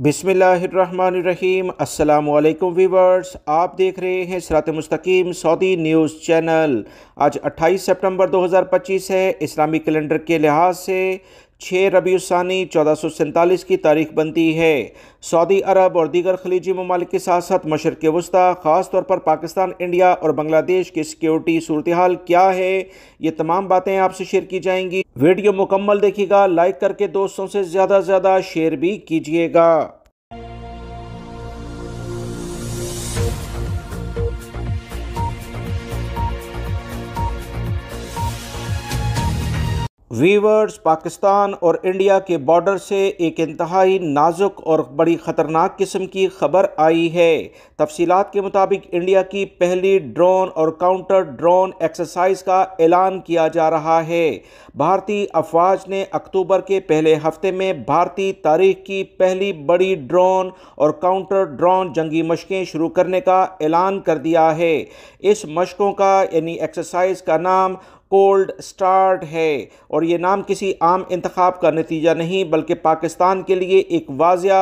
बिस्मिल्लाहिर्रहमानिर्रहीम। अस्सलामुअलैकुम वीवर्स, आप देख रहे हैं सिरात मुस्तकीम सऊदी न्यूज़ चैनल। आज 28 सितंबर 2025 है। इस्लामी कैलेंडर के लिहाज से 6 रबीउस्सानी 1447 की तारीख बनती है। सऊदी अरब और दीगर खलीजी ममालिक के साथ साथ मशरिक़ वस्ता, ख़ास तौर पर पाकिस्तान, इंडिया और बांग्लादेश की सिक्योरिटी सूरत हाल क्या है, ये तमाम बातें आपसे शेयर की जाएंगी। वीडियो मुकम्मल देखिएगा, लाइक करके दोस्तों से ज़्यादा शेयर भी कीजिएगा। वीवर्स, पाकिस्तान और इंडिया के बॉर्डर से एक इंतहाई नाजुक और बड़ी ख़तरनाक किस्म की खबर आई है। तफसीलात के मुताबिक इंडिया की पहली ड्रोन और काउंटर ड्रोन एक्सरसाइज का ऐलान किया जा रहा है। भारतीय अफवाज ने अक्टूबर के पहले हफ्ते में भारतीय तारीख की पहली बड़ी ड्रोन और काउंटर ड्रोन जंगी मशकें शुरू करने का ऐलान कर दिया है। इस मशकों का यानी एक्सरसाइज का नाम कोल्ड स्टार्ट है और ये नाम किसी आम इंतखाब का नतीजा नहीं बल्कि पाकिस्तान के लिए एक वाज़िया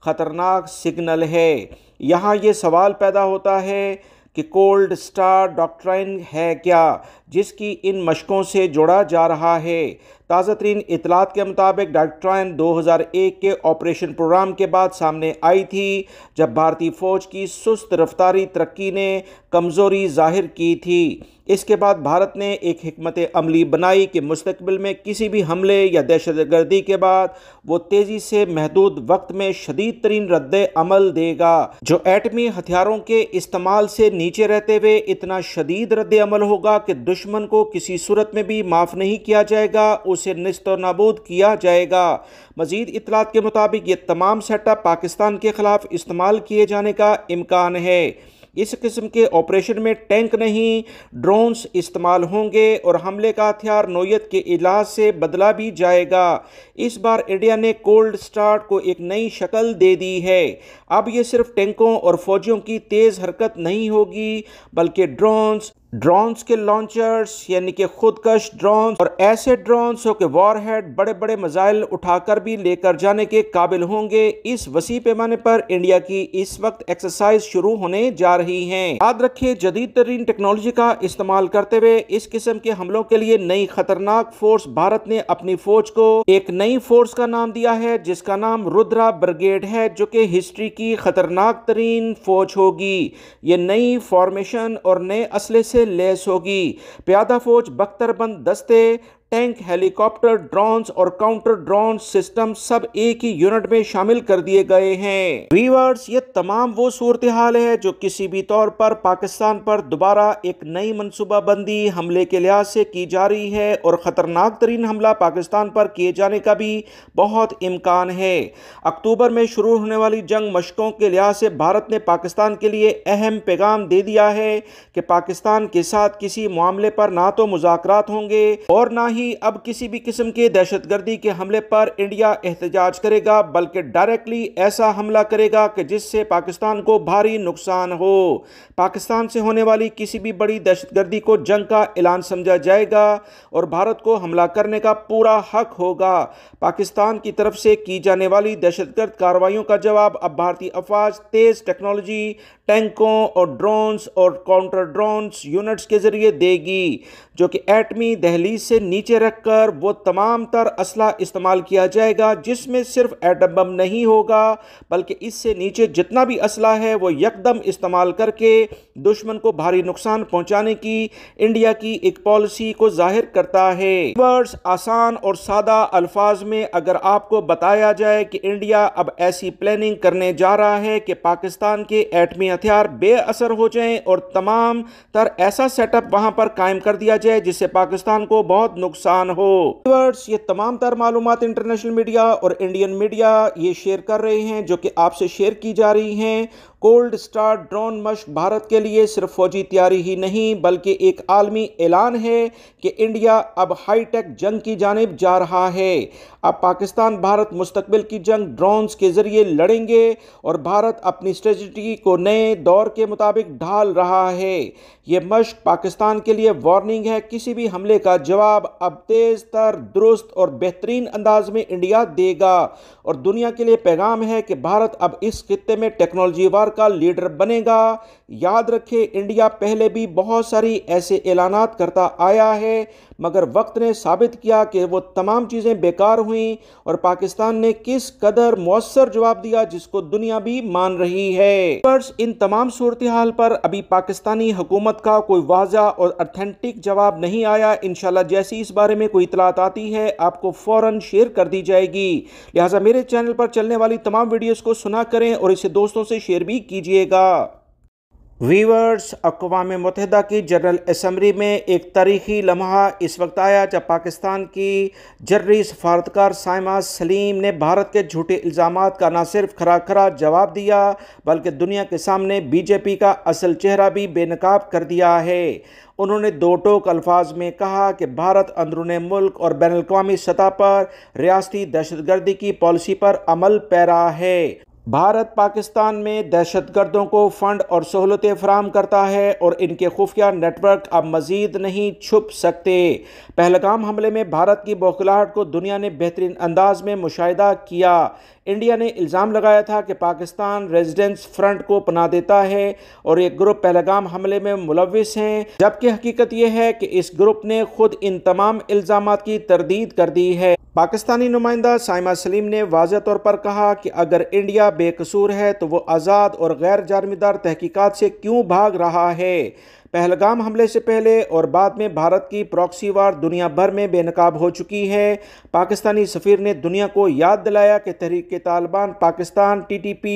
ख़तरनाक सिग्नल है। यहाँ ये सवाल पैदा होता है कि कोल्ड स्टार डॉक्ट्राइन है क्या, जिसकी इन मशकों से जोड़ा जा रहा है। ताज़ा तरीन इतलात के मुताबिक डॉक्ट्राइन 2001 के ऑपरेशन प्रोग्राम के बाद सामने आई थी, जब भारतीय फ़ौज की सुस्त रफ्तारी तरक्की ने कमज़ोरी ज़ाहिर की थी। इसके बाद भारत ने एक हिकमत अमली बनाई कि मुस्तकबिल में किसी भी हमले या दहशतगर्दी के बाद वो तेज़ी से महदूद वक्त में शदीद तरीन रद्द अमल देगा, जो एटमी हथियारों के इस्तेमाल से नीचे रहते हुए इतना शदीद रद्द अमल होगा कि दुश्मन को किसी सूरत में भी माफ़ नहीं किया जाएगा, उसे निस्तो नाबूद किया जाएगा। मज़ीद इतलात के मुताबिक ये तमाम सेटअप पाकिस्तान के ख़िलाफ़ इस्तेमाल किए जाने का इम्कान है। इस किस्म के ऑपरेशन में टैंक नहीं, ड्रोन्स इस्तेमाल होंगे और हमले का हथियार नौयत के इलाज से बदला भी जाएगा। इस बार इंडिया ने कोल्ड स्टार्ट को एक नई शक्ल दे दी है। अब ये सिर्फ टैंकों और फौजियों की तेज़ हरकत नहीं होगी बल्कि ड्रोन्स के लॉन्चर्स यानी कि खुदकश ड्रोन्स और ऐसे ड्रोन्स हो कि वॉरहेड बड़े बड़े मिसाइल उठाकर भी लेकर जाने के काबिल होंगे। इस वसी पैमाने पर इंडिया की इस वक्त एक्सरसाइज शुरू होने जा रही हैं। याद रखिए, जदीद तरीन टेक्नोलॉजी का इस्तेमाल करते हुए इस किस्म के हमलों के लिए नई खतरनाक फोर्स भारत ने अपनी फौज को एक नई फोर्स का नाम दिया है, जिसका नाम रुद्रा ब्रिगेड है, जो कि हिस्ट्री की खतरनाक तरीन फौज होगी। ये नई फॉर्मेशन और नए असले से लेस होगी। प्यादा फौज, बख्तरबंद दस्ते, टैंक, हेलीकॉप्टर, ड्रोन्स और काउंटर ड्रोन सिस्टम सब एक ही यूनिट में शामिल कर दिए गए हैं। वीवर्स, ये तमाम वो सूरत हाल है जो किसी भी तौर पर पाकिस्तान पर दोबारा एक नई मनसूबाबंदी हमले के लिहाज से की जा रही है और ख़तरनाक तरीन हमला पाकिस्तान पर किए जाने का भी बहुत इम्कान है। अक्टूबर में शुरू होने वाली जंग मशकों के लिहाज से भारत ने पाकिस्तान के लिए अहम पैगाम दे दिया है कि पाकिस्तान के साथ किसी मामले पर ना तो मुज़ाकरात होंगे और ना ही अब किसी भी किस्म के दहशतगर्दी के हमले पर इंडिया एहतजाज करेगा, बल्कि डायरेक्टली ऐसा हमला करेगा कि जिससे पाकिस्तान को भारी नुकसान हो। पाकिस्तान से होने वाली किसी भी बड़ी दहशतगर्दी को जंग का ऐलान समझा जाएगा और भारत को हमला करने का पूरा हक होगा। पाकिस्तान की तरफ से की जाने वाली दहशतगर्द कार्रवाइयों का जवाब अब भारतीय अफवाज तेज टेक्नोलॉजी, टैंकों और ड्रोन्स और काउंटर ड्रोन्स यूनिट्स के जरिए देगी, जो कि एटमी दहलीज से नीचे रखकर वो तमाम तर असला इस्तेमाल किया जाएगा, जिसमें सिर्फ एटम बम नहीं होगा बल्कि इससे नीचे जितना भी असला है वो यकदम इस्तेमाल करके दुश्मन को भारी नुकसान पहुंचाने की इंडिया की एक पॉलिसी को जाहिर करता है। वर्ड्स, आसान और सादा अल्फाज में अगर आपको बताया जाए कि इंडिया अब ऐसी प्लानिंग करने जा रहा है कि पाकिस्तान के एटमी हथियार बेअसर हो जाएं और तमाम तर ऐसा सेटअप वहां पर कायम कर दिया जाए जिससे पाकिस्तान को बहुत नुकसान हो। ये तमाम तर मालूमात इंटरनेशनल मीडिया और इंडियन मीडिया ये शेयर कर रहे हैं, जो कि आपसे शेयर की जा रही हैं। कोल्ड स्टार ड्रोन मशक भारत के लिए सिर्फ फौजी तैयारी ही नहीं बल्कि एक आलमी ऐलान है कि इंडिया अब हाईटेक जंग की जानिब जा रहा है। अब पाकिस्तान भारत मुस्तकबिल की जंग ड्रोन्स के जरिए लड़ेंगे और भारत अपनी स्ट्रेटजी को नए दौर के मुताबिक ढाल रहा है। ये मशक पाकिस्तान के लिए वार्निंग है। किसी भी हमले का जवाब अब तेज तर, दुरुस्त और बेहतरीन अंदाज में इंडिया देगा और दुनिया के लिए पैगाम है कि भारत अब इस खित्ते में टेक्नोलॉजी वार का लीडर बनेगा। याद रखें, इंडिया पहले भी बहुत सारी ऐसे ऐलानात करता आया है, मगर वक्त ने साबित किया कि वो तमाम चीज़ें बेकार हुई और पाकिस्तान ने किस कदर मौसर जवाब दिया जिसको दुनिया भी मान रही है। इन तमाम सूरत हाल पर अभी पाकिस्तानी हुकूमत का कोई वाज़ा और ऑथेंटिक जवाब नहीं आया। इंशाल्लाह जैसी इस बारे में कोई इतलात आती है आपको फ़ौरन शेयर कर दी जाएगी। लिहाजा मेरे चैनल पर चलने वाली तमाम वीडियोस को सुना करें और इसे दोस्तों से शेयर भी कीजिएगा। वीवर्स, अक़वाम मुत्तहिदा की जनरल असम्बली में एक तारीख़ी लम्हा इस वक्त आया जब पाकिस्तान की जर्री सफारतकार साइमा सलीम ने भारत के झूठे इल्ज़ामात का न सिर्फ खरा खरा जवाब दिया बल्कि दुनिया के सामने बीजेपी का असल चेहरा भी बेनकाब कर दिया है। उन्होंने दो टोक अल्फाज में कहा कि भारत अंदरूनी मुल्क और बैनुल अक़वामी सतह पर रियासती दहशतगर्दी की पॉलिसी पर अमल पैरा है। भारत पाकिस्तान में दहशतगर्दों को फंड और सहूलतें फराहम करता है और इनके खुफिया नेटवर्क अब मज़ीद नहीं छुप सकते। पहलगाम हमले में भारत की बौखलाहट को दुनिया ने बेहतरीन अंदाज में मुशाहिदा किया। इंडिया ने इल्ज़ाम लगाया था कि पाकिस्तान रेजिडेंस फ्रंट को पनाह देता है और एक ग्रुप पहलगाम हमले में मुलविस हैं, जबकि हकीकत यह है कि इस ग्रुप ने खुद इन तमाम इल्ज़ामात की तरदीद कर दी है। पाकिस्तानी नुमाइंदा साइमा सलीम ने वाज़ह तौर पर कहा कि अगर इंडिया बेकसूर है तो वो आज़ाद और गैर जानिबदार तहकीकात से क्यों भाग रहा है। पहलगाम हमले से पहले और बाद में भारत की प्रॉक्सी वार दुनिया भर में बेनकाब हो चुकी है। पाकिस्तानी सफ़ीर ने दुनिया को याद दिलाया कि तहरीक तालिबान पाकिस्तान TTP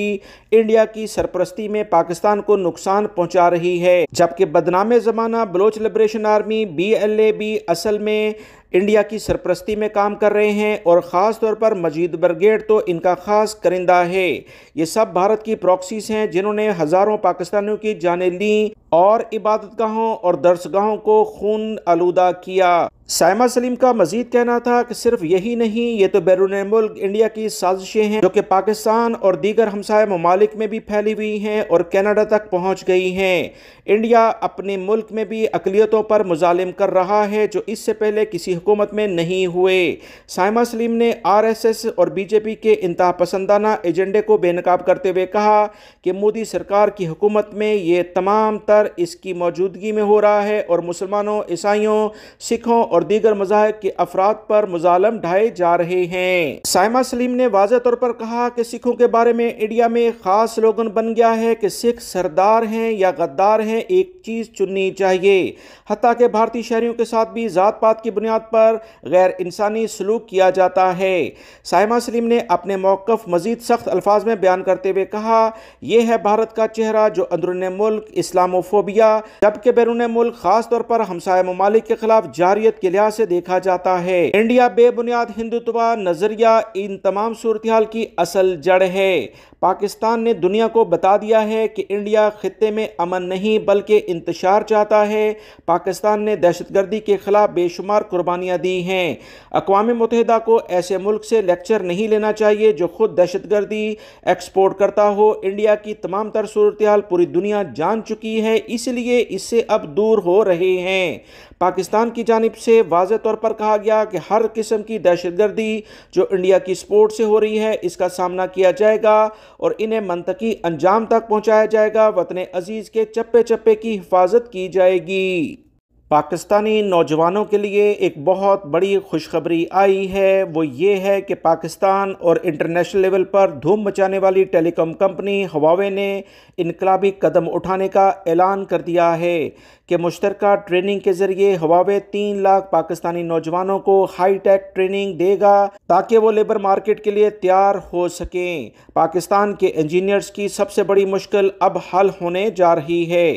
इंडिया की सरपरस्ती में पाकिस्तान को नुकसान पहुंचा रही है, जबकि बदनाम ज़माना बलोच लिबरेशन आर्मी BLA भी असल में इंडिया की सरपरस्ती में काम कर रहे हैं और ख़ास तौर पर मजीद ब्रिगेड तो इनका ख़ास करिंदा है। ये सब भारत की प्रॉक्सीज हैं जिन्होंने हज़ारों पाकिस्तानियों की जानें ली और इबादतगाहों और दरसगाहों को खून आलूदा किया। साइमा सलीम का मजीद कहना था कि सिर्फ यही नहीं, ये तो बैरून मुल्क इंडिया की साजिशें हैं जो कि पाकिस्तान और दीगर हमसाय ममालिक में भी फैली हुई हैं और कनाडा तक पहुँच गई हैं। इंडिया अपने मुल्क में भी अक़लियतों पर मुजालिम कर रहा है जो इससे पहले किसी हुकूमत में नहीं हुए। साइमा सलीम ने RSS और BJP के इंतहा पसंदाना एजेंडे को बेनकाब करते हुए कहा कि मोदी सरकार की हुकूमत में ये तमाम तर इसकी मौजूदगी में हो रहा है और मुसलमानों, ईसाइयों, सिखों और दीगर मज़ाहिब के अफराद पर मुजालम ढाए जा रहे हैं। साइमा सलीम ने वाज़ह तौर पर कहा कि सिखों के बारे में इंडिया में ख़ास स्लोगन बन गया है कि सिख सरदार हैं या गद्दार हैं, एक चीज़ चुननी चाहिए। हत्ता के भारतीय शहरियों के साथ भी ज़ात पात की बुनियाद पर गैर इंसानी सलूक किया जाता है। साइमा सलीम ने अपने मौक़िफ़ मज़ीद सख्त अल्फाज में बयान करते हुए कहा, यह है भारत का चेहरा जो अंदरूनी मुल्क इस्लामोफोबिया जबकि बैरून मुल्क ख़ास तौर पर हमसाय ममालिक के खिलाफ जारियत के लिहाज से देखा जाता है। इंडिया बेबुनियाद हिंदुत्व नजरिया इन तमाम सूरत हाल की असल जड़ है। पाकिस्तान ने दुनिया को बता दिया है कि इंडिया खित्ते में अमन नहीं बल्कि इंतशार चाहता है। पाकिस्तान ने दहशतगर्दी के खिलाफ बेशुमार कुर्बानियाँ दी हैं। अक़वाम मुत्तहिदा को ऐसे मुल्क से लेक्चर नहीं लेना चाहिए जो खुद दहशतगर्दी एक्सपोर्ट करता हो। इंडिया की तमाम तर सूरत हाल पूरी दुनिया जान चुकी है, इसलिए इससे अब दूर हो रहे हैं। पाकिस्तान की जानिब से वाज़ह तौर पर कहा गया कि हर किस्म की दहशतगर्दी जो इंडिया की सपोर्ट से हो रही है इसका सामना किया जाएगा और इन्हें मंतकी अंजाम तक पहुंचाया जाएगा। वतन अजीज़ के चप्पे चप्पे की हिफाजत की जाएगी। पाकिस्तानी नौजवानों के लिए एक बहुत बड़ी खुशखबरी आई है, वो ये है कि पाकिस्तान और इंटरनेशनल लेवल पर धूम मचाने वाली टेलीकॉम कंपनी हवावे ने इनकलाबी कदम उठाने का ऐलान कर दिया है कि मुश्तरका ट्रेनिंग के ज़रिए हवावे 3 लाख पाकिस्तानी नौजवानों को हाई टेक ट्रेनिंग देगा ताकि वो लेबर मार्केट के लिए तैयार हो सकें। पाकिस्तान के इंजीनियर्स की सबसे बड़ी मुश्किल अब हल होने जा रही है।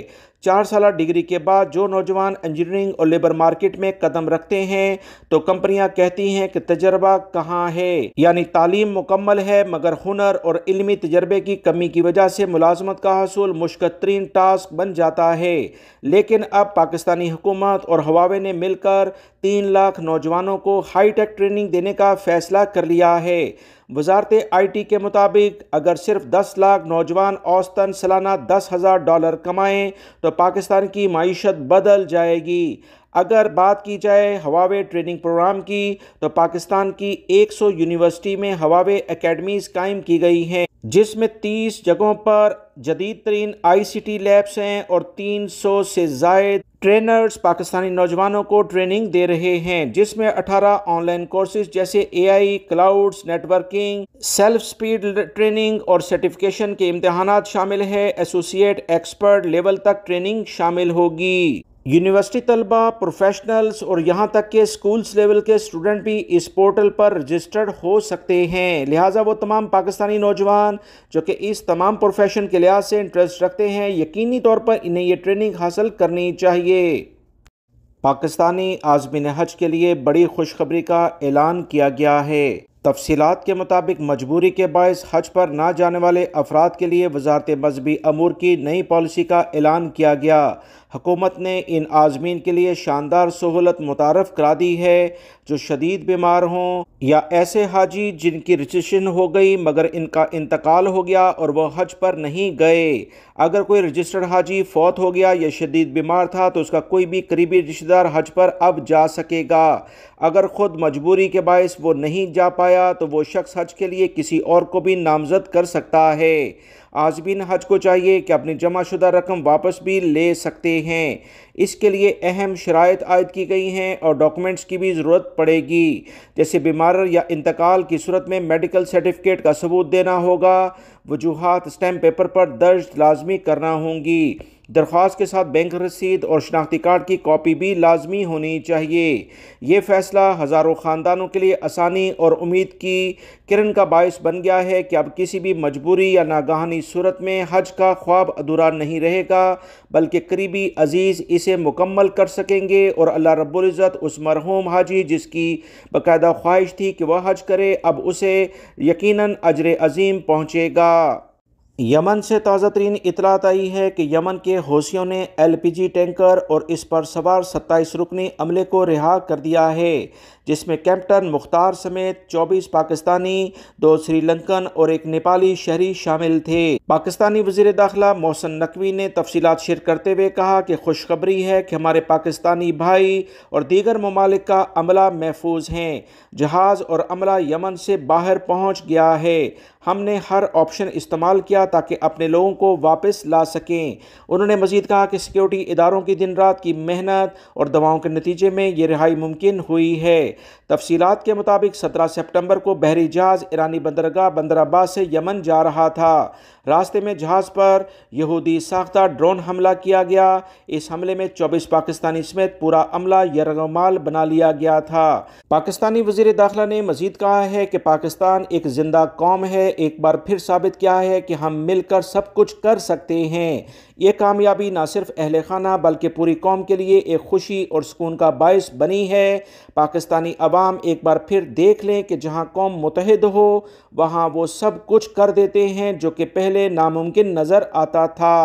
4 साल डिग्री के बाद जो नौजवान इंजीनियरिंग और लेबर मार्केट में कदम रखते हैं तो कंपनियां कहती हैं कि तजर्बा कहाँ है, यानी तालीम मुकम्मल है मगर हुनर और इल्मी तजर्बे की कमी की वजह से मुलाजमत का हासिल मुश्किल तरीन टास्क बन जाता है। लेकिन अब पाकिस्तानी हुकूमत और हवावे ने मिलकर 3 लाख नौजवानों को हाईटेक ट्रेनिंग देने का फैसला कर लिया है। वजारत IT के मुताबिक अगर सिर्फ 10 लाख नौजवान औसतन सालाना $10,000 कमाएं तो पाकिस्तान की माईशत बदल जाएगी। अगर बात की जाए हवावे ट्रेनिंग प्रोग्राम की तो पाकिस्तान की 100 यूनिवर्सिटी में हवावे एकेडमीज कायम की गई हैं, जिसमें 30 जगहों पर जदीद तरीन ICT लैब्स हैं और 300 से ज़ायद ट्रेनर्स पाकिस्तानी नौजवानों को ट्रेनिंग दे रहे हैं, जिसमें 18 ऑनलाइन कोर्सेज जैसे AI, clouds, networking, self speed training और सर्टिफिकेशन के इम्तहानात शामिल है। एसोसिएट एक्सपर्ट लेवल तक ट्रेनिंग शामिल होगी। यूनिवर्सिटी तलबा, प्रोफेशनल्स और यहाँ तक के स्कूल्स लेवल के स्टूडेंट भी इस पोर्टल पर रजिस्टर्ड हो सकते हैं। लिहाजा वो तमाम पाकिस्तानी नौजवान जो कि इस तमाम प्रोफेशन के लिहाज से इंटरेस्ट रखते हैं, यकीनी तौर पर इन्हें ये ट्रेनिंग हासिल करनी चाहिए। पाकिस्तानी आज़मीन हज के लिए बड़ी खुशखबरी का ऐलान किया गया है। तफसीलात के मुताबिक मजबूरी के बायस हज पर ना जाने वाले अफराद के लिए वजारत मजहबी अमूर की नई पॉलिसी का ऐलान किया गया। हुकूमत ने इन आज़मीन के लिए शानदार सहूलत मुतारफ़ करा दी है जो शदीद बीमार हों या ऐसे हाजी जिनकी रजिस्ट्रेशन हो गई मगर इनका इंतकाल हो गया और वह हज पर नहीं गए। अगर कोई रजिस्टर्ड हाजी फौत हो गया या शदीद बीमार था तो उसका कोई भी करीबी रिश्तेदार हज पर अब जा सकेगा। अगर ख़ुद मजबूरी के बायस वो नहीं जा पाया तो वो शख्स हज के लिए किसी और को भी नामज़द कर सकता है। आज़मीन हज को चाहिए कि अपनी जमाशुदा रकम वापस भी ले सकते हैं। इसके लिए अहम शराइत आयद की गई हैं और डॉक्यूमेंट्स की भी ज़रूरत पड़ेगी, जैसे बीमार या इंतकाल की सूरत में मेडिकल सर्टिफिकेट का सबूत देना होगा, वजूहात स्टैम्प पेपर पर दर्ज लाजमी करना होंगी। दरख्वास्त के साथ बैंक रसीद और शनाख्ती कार्ड की कॉपी भी लाजमी होनी चाहिए। ये फ़ैसला हज़ारों ख़ानदानों के लिए आसानी और उम्मीद की किरण का बायस बन गया है कि अब किसी भी मजबूरी या नागहानी सूरत में हज का ख्वाब अधूरा नहीं रहेगा, बल्कि करीबी अजीज़ इसे मुकम्मल कर सकेंगे और अल्लाह रब्बुल इज़्ज़त उस मरहूम हाजी जिसकी बाकायदा ख्वाहिश थी कि वह हज करे, अब उसे यकीनन अजर अजीम पहुँचेगा। यमन से ताज़ा तरीन इतलात आई है कि यमन के हौसियों ने LPG टैंकर और इस पर सवार 27 रुकनी अमले को रिहा कर दिया है, जिसमें कैप्टन मुख्तार समेत 24 पाकिस्तानी, 2 श्रीलंकन और 1 नेपाली शहरी शामिल थे। पाकिस्तानी वज़ीर दाखिला मोहसिन नकवी ने तफसीलात शेयर करते हुए कहा कि खुशखबरी है कि हमारे पाकिस्तानी भाई और दीगर ममालिक का अमला महफूज हैं। जहाज़ और अमला यमन से बाहर पहुँच गया है। हमने हर ऑप्शन इस्तेमाल किया ताकि अपने लोगों को वापस ला सकें। उन्होंने मज़ीद कहा कि सिक्योरिटी इदारों की दिन रात की मेहनत और दवाओं के नतीजे में ये रिहाई मुमकिन हुई है। तफसीलात के मुताबिक 17 सितंबर को बहरी जहाज़ ईरानी बंदरगाह बंदर अब्बास से यमन जा रहा था। रास्ते में जहाज़ पर यहूदी साख्ता ड्रोन हमला किया गया। इस हमले में 24 पाकिस्तानी समेत पूरा अमला यरगमाल बना लिया गया था। पाकिस्तानी वज़ीर दाखिला ने मज़ीद कहा है कि पाकिस्तान एक जिंदा कौम है, एक बार फिर साबित किया है कि हम मिलकर सब कुछ कर सकते हैं। ये कामयाबी न सिर्फ अहले खाना बल्कि पूरी कौम के लिए एक खुशी और सुकून का बायस बनी है। पाकिस्तानी अवाम एक बार फिर देख लें कि जहां कौम मुत्तहिद हो वहां वो सब कुछ कर देते हैं जो कि पहले नामुमकिन नज़र आता था।